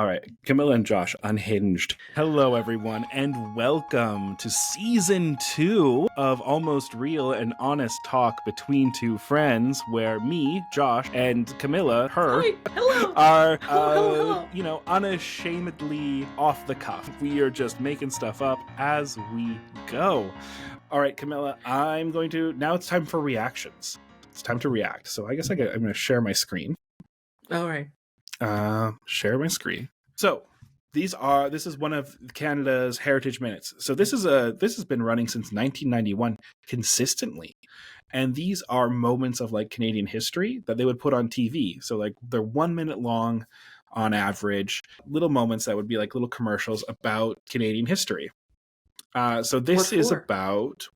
All right, Camila and Josh, Unhinged. Hello, everyone, and welcome to Season 2 of Almost Real and Honest Talk Between Two Friends, where me, Josh, and Camila, her, Hi. Hello. are, Hello. unashamedly off the cuff. We are just making stuff up as we go. All right, Camila, now it's time for reactions. It's time to react. So I guess I'm going to share my screen. All right. Share my screen. So this is one of Canada's Heritage Minutes. So this has been running since 1991 consistently, and these are moments of like Canadian history that they would put on TV. So like they're 1 minute long on average, little moments that would be like little commercials about Canadian history. So this is about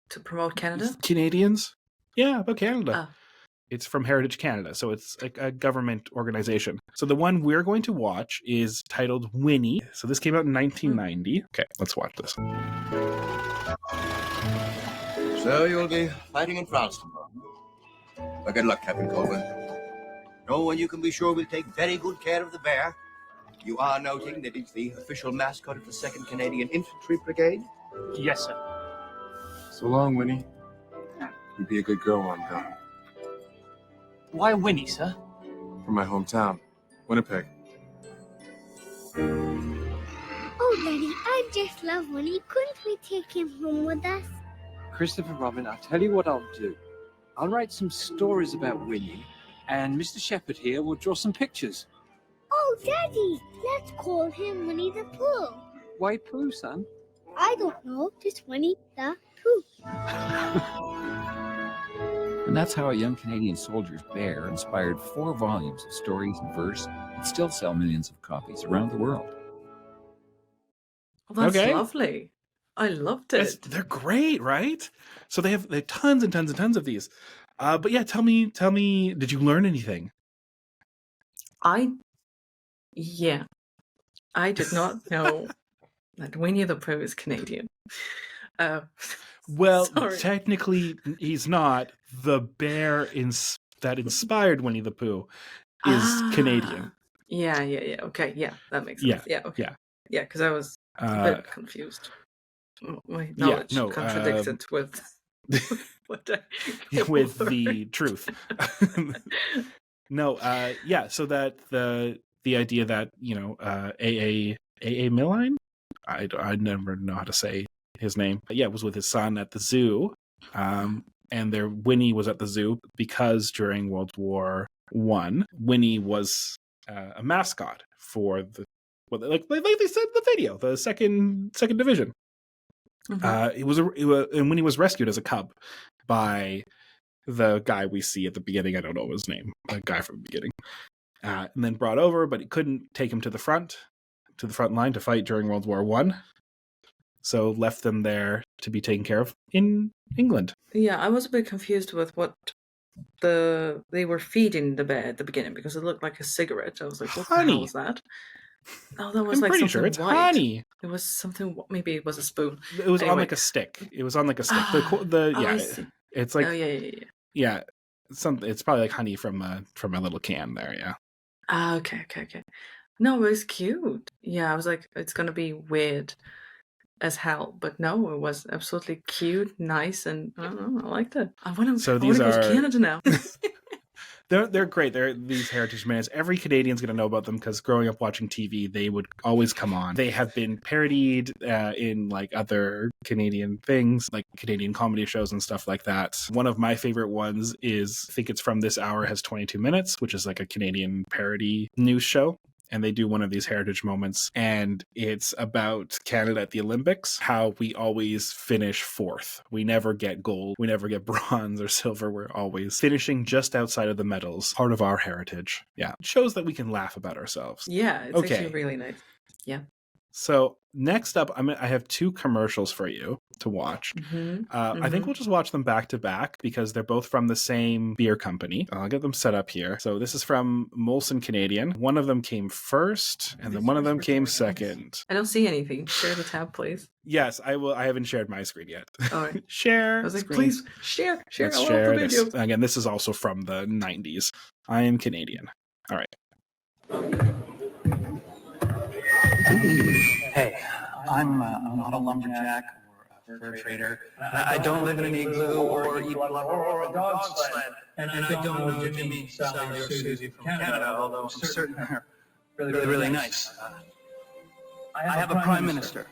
to promote Canada. Canadians, yeah, about Canada. Oh. It's from Heritage Canada, so it's like a government organization. So the one we're going to watch is titled Winnie. So this came out in 1990. Okay, let's watch this. So you'll be fighting in France tomorrow. Well, good luck, Captain Colwyn. Oh, and you can be sure we'll take very good care of the bear. You are noting that it's the official mascot of the 2nd Canadian Infantry Brigade? Yes, sir. So long, Winnie. You be a good girl while I'm gone. Why Winnie, sir? From my hometown, Winnipeg. Oh, Daddy, I just love Winnie. Couldn't we take him home with us? Christopher Robin, I'll tell you what I'll do. I'll write some stories about Winnie, and Mr. Shepherd here will draw some pictures. Oh, Daddy, let's call him Winnie the Pooh. Why Pooh, son? I don't know, just Winnie the Pooh. And that's how a young Canadian soldier's bear inspired 4 volumes of stories and verse that still sell millions of copies around the world. Well, that's lovely. I loved it. They're great, right? So they have tons and tons and tons of these. But yeah, tell me, did you learn anything? I did not know that Winnie the Pooh is Canadian. Well, sorry. Technically, he's not. The bear that inspired Winnie the Pooh is Canadian. Yeah. Okay, yeah, that makes sense. Yeah, okay. Yeah, because I was a bit confused. My knowledge contradicts it with what with the truth. So that the idea that A.A. Milline, I never know how to say his name, but was with his son at the zoo, and Winnie was at the zoo because during World War I, Winnie was a mascot for like they said in the video, the second division. Mm-hmm. And Winnie was rescued as a cub by the guy we see at the beginning. I don't know his name, the guy from the beginning, and then brought over, but he couldn't take him to the front line to fight during World War I. So left them there to be taken care of in England. Yeah, I was a bit confused with what they were feeding the bear at the beginning because it looked like a cigarette. I was like, what the hell was that? Oh, that was I'm like pretty something sure it's white. honey. It was something. Maybe it was a spoon. It was on like a stick. It was on like a stick. It's like yeah. It's probably like honey from a little can there. Yeah. Okay. No, it was cute. Yeah, I was like, it's gonna be weird as hell, but no, it was absolutely cute, nice, and I don't know, I liked it. I want to go to Canada now. They're great. They're these Heritage Minutes. Every Canadian's going to know about them because growing up watching TV, they would always come on. They have been parodied in like other Canadian things, like Canadian comedy shows and stuff like that. One of my favorite ones is, I think it's From This Hour Has 22 Minutes, which is like a Canadian parody news show. And they do one of these heritage moments, and it's about Canada at the Olympics, how we always finish 4th. We never get gold, we never get bronze or silver. We're always finishing just outside of the medals, part of our heritage. Yeah, it shows that we can laugh about ourselves. Yeah, it's actually really nice. Yeah. So next up, I have 2 commercials for you to watch. I think we'll just watch them back to back because they're both from the same beer company. I'll get them set up here. So this is from Molson Canadian. One of them came first, and then one of them came second. I don't see anything. Share the tab, please. Yes, I will. I haven't shared my screen yet. All right. Share. I was like, screen. please share. Let's I share love the this. videos. Again, this is also from the 90s. I am Canadian. All right. Hey, I'm not a lumberjack or a fur trader. I don't live in an igloo or eat blubber or a dog sled. And I don't know Jimmy, Sally, or Susie from Canada, although I'm certain they're really nice. I have a prime minister,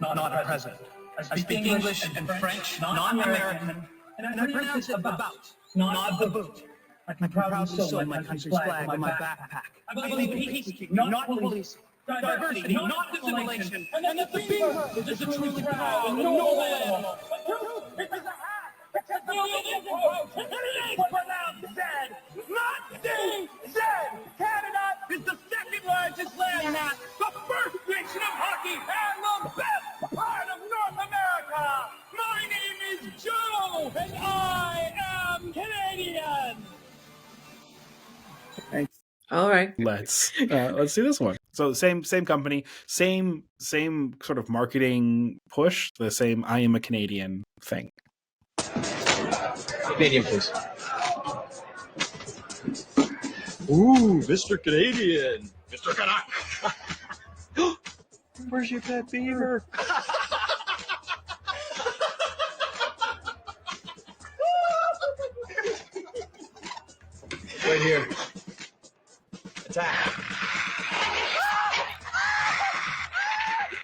not a president. I speak English and French, non-American, and I pronounce it about, not the boot. I can proudly sew my country's flag on my backpack. I believe in peacekeeping, not police. Diversity, not assimilation. And that the beaver is a truly proud and noble animal. It is a hat. It's a million quote. And it ain't pronounced dead. Not D-Z. Canada is the second largest landmass, the first nation of hockey, and the best part of North America. My name is Joe, and I am Canadian. All right. Let's see this one. So same company, same sort of marketing push, the same I am a Canadian thing. Canadian, please. Ooh, Mr. Canadian. Mr. Canuck. Where's your pet beaver? Right here. Attack.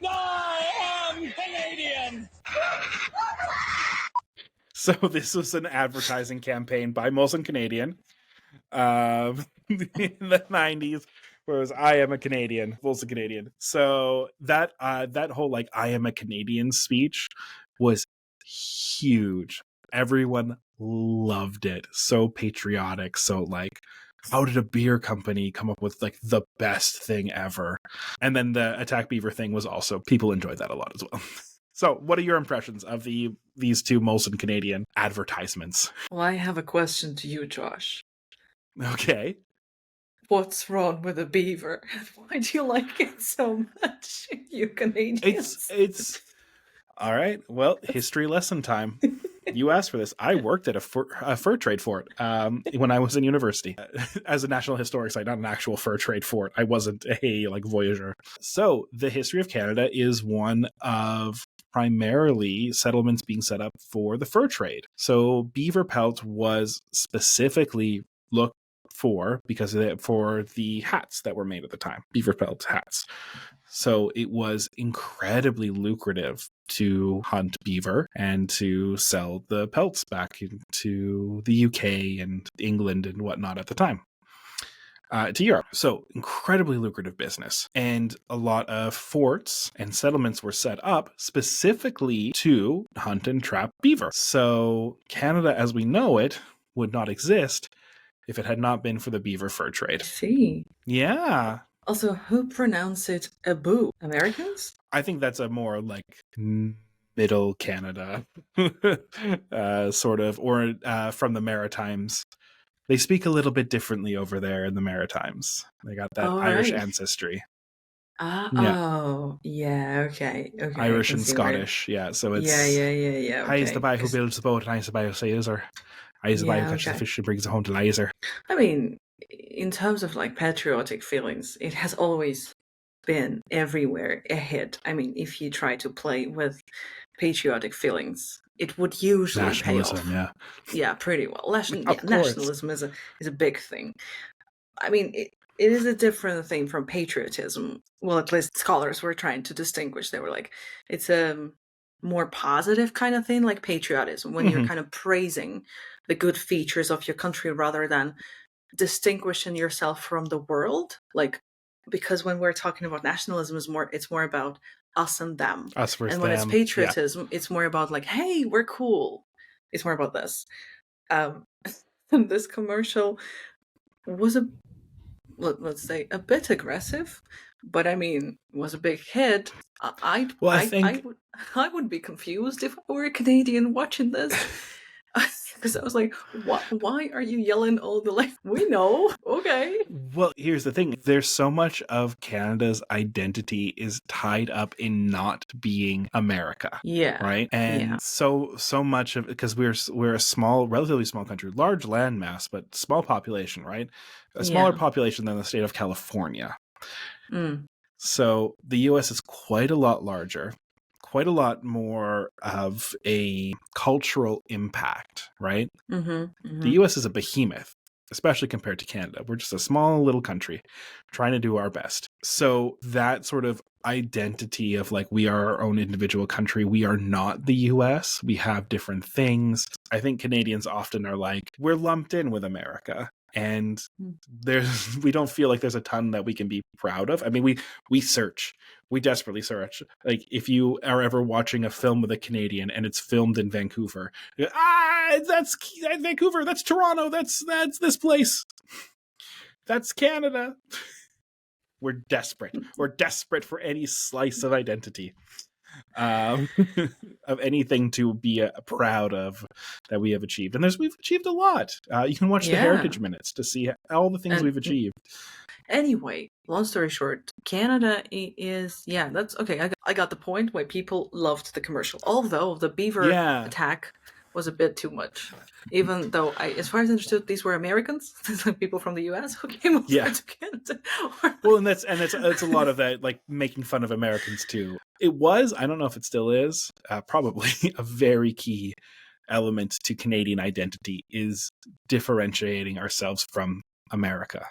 I am Canadian. So this was an advertising campaign by Molson Canadian in the 90s, where it was I am a Canadian, Molson Canadian. So that whole like I am a Canadian speech was huge. Everyone loved it. So patriotic. So like, how did a beer company come up with like the best thing ever? And then the Attack Beaver thing was also, people enjoyed that a lot as well. So what are your impressions of these two Molson Canadian advertisements? Well, I have a question to you, Josh. Okay. What's wrong with a beaver? Why do you like it so much, you Canadians? It's all right. Well, history lesson time. You asked for this. I worked at a fur trade fort when I was in university as a national historic site, not an actual fur trade fort. I wasn't a like voyager. So the history of Canada is one of primarily settlements being set up for the fur trade. So beaver pelt was specifically looked for because for the hats that were made at the time, beaver pelt hats. So it was incredibly lucrative to hunt beaver and to sell the pelts back into the UK and England and whatnot at the time, to Europe. So incredibly lucrative business. And a lot of forts and settlements were set up specifically to hunt and trap beaver. So Canada as we know it would not exist if it had not been for the beaver fur trade. See. Yeah. Also, who pronounce it Abu? Americans? I think that's a more like middle Canada sort of, or from the Maritimes. They speak a little bit differently over there in the Maritimes. They got that Irish ancestry. Oh, yeah, okay. Irish and Scottish, yeah. So it's yeah. I is the guy who builds the boat, and I is the guy who sails her. I is the guy who catches the fish and brings it home to Lizer. I mean, in terms of like patriotic feelings, it has always been everywhere ahead. I mean, if you try to play with patriotic feelings, it would usually pay off. Yeah, pretty well. Nationalism is a big thing. I mean, it is a different thing from patriotism. Well, at least scholars were trying to distinguish. They were like, it's a more positive kind of thing, like patriotism, when you're kind of praising the good features of your country rather than distinguishing yourself from the world. Like, because when we're talking about nationalism, it's more about us and them. Us versus and when them. It's patriotism, it's more about like, hey, we're cool. It's more about this. This commercial was let's say a bit aggressive, but I mean, it was a big hit. I would be confused if I were a Canadian watching this. Because I was like, why are you yelling all the like, we know, okay. Well, here's the thing. There's so much of Canada's identity is tied up in not being America. Yeah. Right? And so much of, because we're a small, relatively small country, large landmass, but small population, right? A smaller population than the state of California. So the US is quite a lot larger, quite a lot more of a cultural impact, right? The US is a behemoth, especially compared to Canada. We're just a small little country trying to do our best. So that sort of identity of like, we are our own individual country. We are not the US. We have different things. I think Canadians often are like, we're lumped in with America. And we don't feel like there's a ton that we can be proud of. I mean, we desperately search. Like, if you are ever watching a film with a Canadian and it's filmed in Vancouver, that's Vancouver, that's Toronto, that's this place, that's Canada. We're desperate. We're desperate for any slice of identity, of anything to be proud of that we have achieved. And we've achieved a lot. You can watch the Heritage Minutes to see all the things we've achieved. Anyway, long story short, Canada is, that's okay. I got the point why people loved the commercial. Although the beaver attack was a bit too much. Even though, as far as I understood, these were Americans, people from the US who came over to Canada. Well, and that's a lot of that, like, making fun of Americans too. It was, I don't know if it still is, probably a very key element to Canadian identity is differentiating ourselves from America.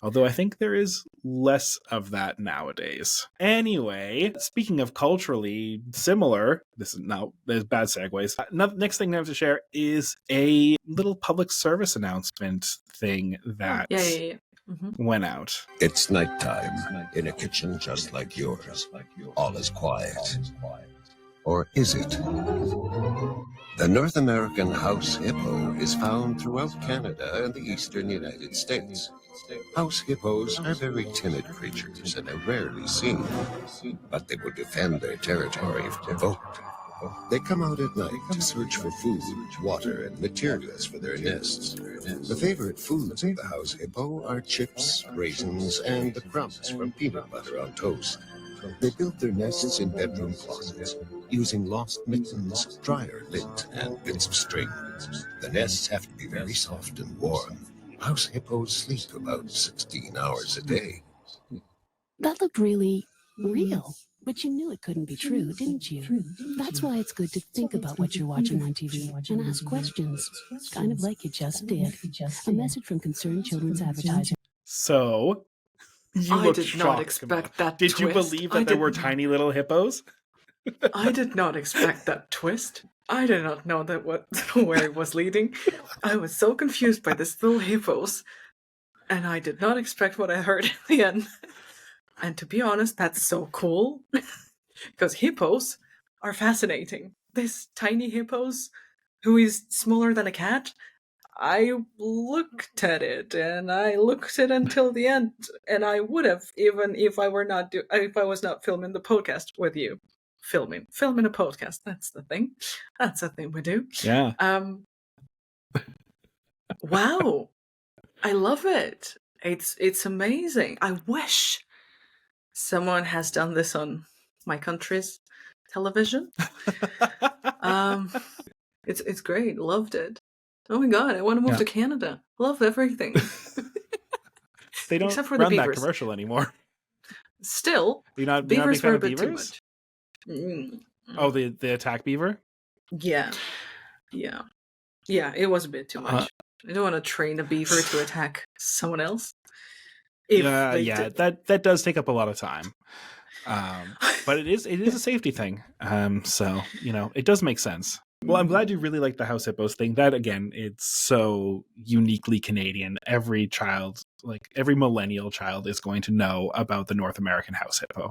Although I think there is less of that nowadays. Anyway, speaking of culturally similar, there's bad segues. Next thing I have to share is a little public service announcement thing that went out. It's nighttime in a kitchen just like yours. All is quiet. Or is it? The North American house hippo is found throughout Canada and the eastern United States. House hippos are very timid creatures and are rarely seen, but they will defend their territory if provoked. They come out at night to search for food, water, and materials for their nests. The favorite foods of the house hippo are chips, raisins, and the crumbs from peanut butter on toast. They build their nests in bedroom closets, using lost mittens, dryer lint, and bits of string. The nests have to be very soft and warm. House hippos sleep about 16 hours a day. That looked really real, but you knew it couldn't be true, didn't you? That's why it's good to think about what you're watching on TV and ask questions, kind of like you just did. A message from Concerned Children's Advertising. So, I did not expect that twist. Did you believe that there were tiny little hippos? I did not expect that twist. I did not know where it was leading. I was so confused by this little hippos, and I did not expect what I heard at the end. And to be honest, that's so cool, because hippos are fascinating. This tiny hippos, who is smaller than a cat, I looked at it, and I looked at it until the end, and I would have, even if I was not filming the podcast with you. Filming a podcast. That's the thing. That's the thing we do. Yeah. Wow. I love it. It's amazing. I wish someone has done this on my country's television. It's great. Loved it. Oh my god, I want to move to Canada. Love everything. They don't except for run the that beavers. commercial anymore. Still, beavers were a bit too much. Oh, the attack beaver? Yeah, it was a bit too much. I don't want to train a beaver to attack someone else. That does take up a lot of time. But it is a safety thing. So, it does make sense. Well, I'm glad you really like the house hippos thing. That, again, it's so uniquely Canadian. Every child, like every millennial child, is going to know about the North American house hippo.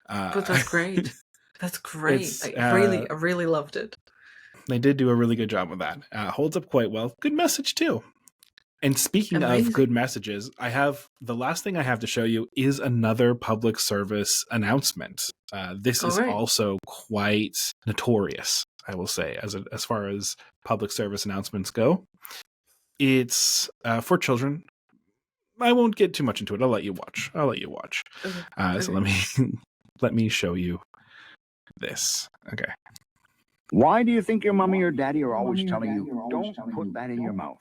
But that's great. That's great. I really loved it. They did do a really good job with that. Holds up quite well. Good message too. And speaking of good messages, the last thing I have to show you is another public service announcement. This is also quite notorious, I will say, as far as public service announcements go. It's for children. I won't get too much into it. I'll let you watch. So let me show you this. Okay. Why do you think your mommy or daddy are always telling you, don't put that in your mouth?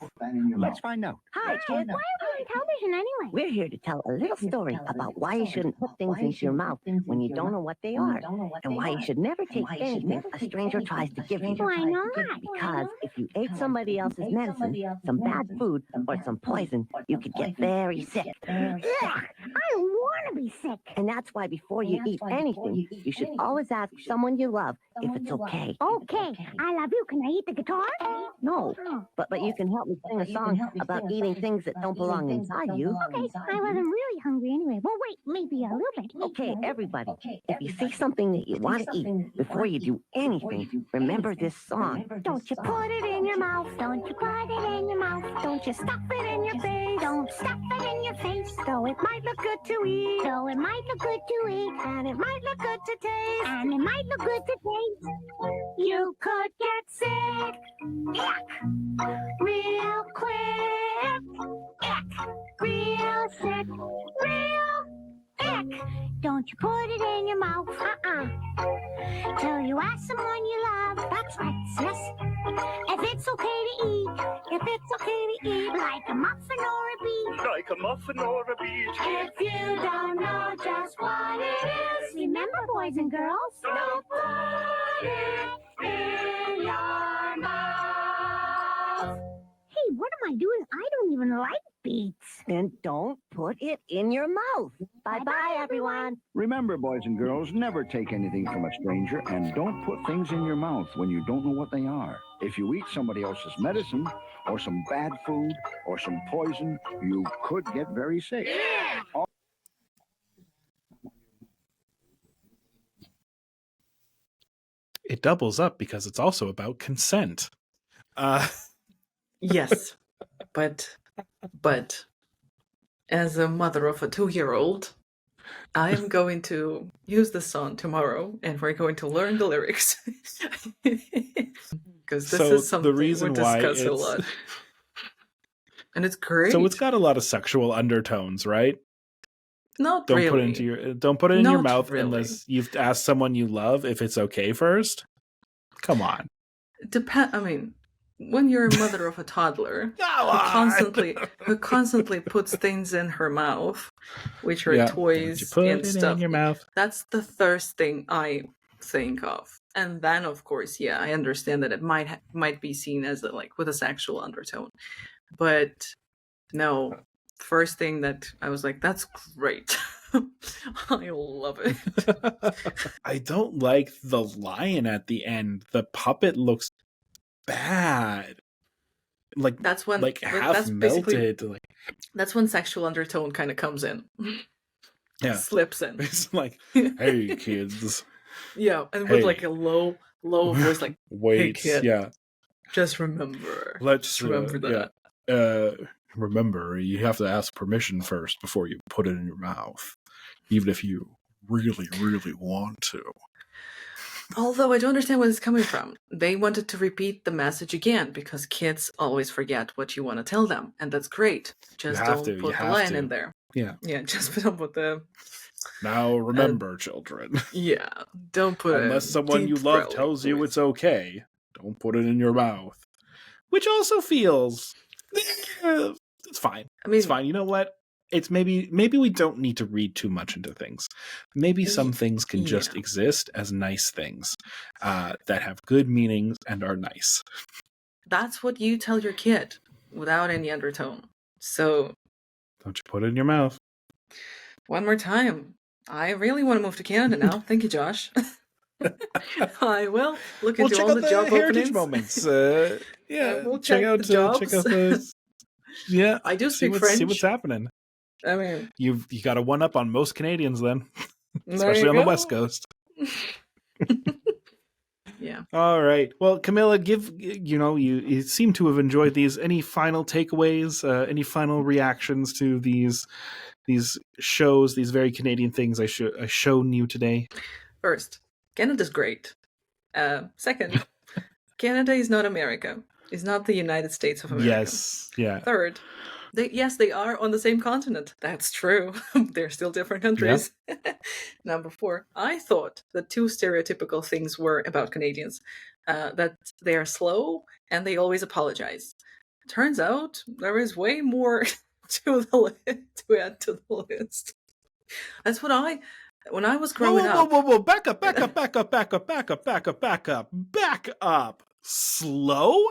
Let's find out. Hi, kids. Why are we on television anyway? We're here to tell a little story about why you shouldn't put things into your mouth when you don't know what they are, and why you should never take anything a stranger tries to give you. Why not? Because if you ate somebody else's medicine, some bad food, or some poison, you could get very sick. Ugh, I don't want to be sick. And that's why before you eat anything, you should always ask someone you love if it's okay. Okay, I love you. Can I eat the guitar? No, but you can help me sing a song about eating things that don't belong inside you. Okay, I wasn't really hungry anyway. Well, wait, maybe a little bit. Okay, everybody, if you see something that you want to eat, before you do anything, remember this song. Don't you put it in your mouth. Don't you put it in your mouth. Don't you stuff it in your face. Don't stuff it in your face. Though it might look good to eat. Though it might look good to eat. And it might look good to taste. And it might look good to taste. You could get sick. Yuck. Real quick. Ick. Real sick. Real ick. Don't you put it in your mouth. Till you ask someone you love. That's right, sis. If it's okay to eat. If it's okay to eat. Like a muffin or a beet. Like a muffin or a beet. If you don't know just what it is. Remember, boys and girls. Don't put it in your mouth. Hey, what am I doing? I don't even like beets. Then don't put it in your mouth. Bye-bye, everyone. Remember, boys and girls, never take anything from a stranger, and don't put things in your mouth when you don't know what they are. If you eat somebody else's medicine, or some bad food, or some poison, you could get very sick. Yeah! It doubles up because it's also about consent. Yes, but as a mother of a 2-year-old, I'm going to use the song tomorrow, and we're going to learn the lyrics. Because this is something we discuss a lot. And it's great. So it's got a lot of sexual undertones, right? Don't put really. Don't put it in your mouth really. Unless you've asked someone you love if it's okay first. Come on. I mean, when you're a mother of a toddler who constantly puts things in her mouth, which are toys and stuff, in your mouth. That's the first thing I think of. And then, of course, yeah, I understand that it might be seen as with a sexual undertone, but no. First thing that I was like, that's great. I love it. I don't like the lion at the end. The puppet looks bad. That's when half melted. That's when sexual undertone kind of comes in. Yeah, slips in. It's like, hey kids. Yeah, and with a low voice, like, wait, hey kid, yeah, just remember. Let's remember that. Yeah. Remember, you have to ask permission first before you put it in your mouth, even if you really, really want to. Although I don't understand where it's coming from. They wanted to repeat the message again because kids always forget what you want to tell them, and that's great. Just don't put the line in there. Yeah, just don't put the. Now remember, children. Yeah, don't put it unless someone you love tells you it's okay. Don't put it in your mouth, which also feels. It's fine. I mean, it's fine. You know what? It's maybe we don't need to read too much into things. Maybe some things can just exist as nice things that have good meanings and are nice. That's what you tell your kid without any undertone. So don't you put it in your mouth. One more time. I really want to move to Canada now. Thank you, Josh. I will look into all the job openings. Moments. We'll check out those. Yeah, I do speak French. See what's happening. I mean, you got a one up on most Canadians then, especially on the West Coast. Yeah. All right. Well, Camila, you seem to have enjoyed these. Any final takeaways? Any final reactions to these shows? These very Canadian things I shown you today. First, Canada's great. Second, Canada is not America. It's not the United States of America. Yes. Yeah. Third, they are on the same continent. That's true. They're still different countries. Yeah. number 4. I thought the 2 stereotypical things were about Canadians. That they are slow and they always apologize. Turns out there is way more to add to the list. That's what when I was growing up. Whoa! Back up! Slow?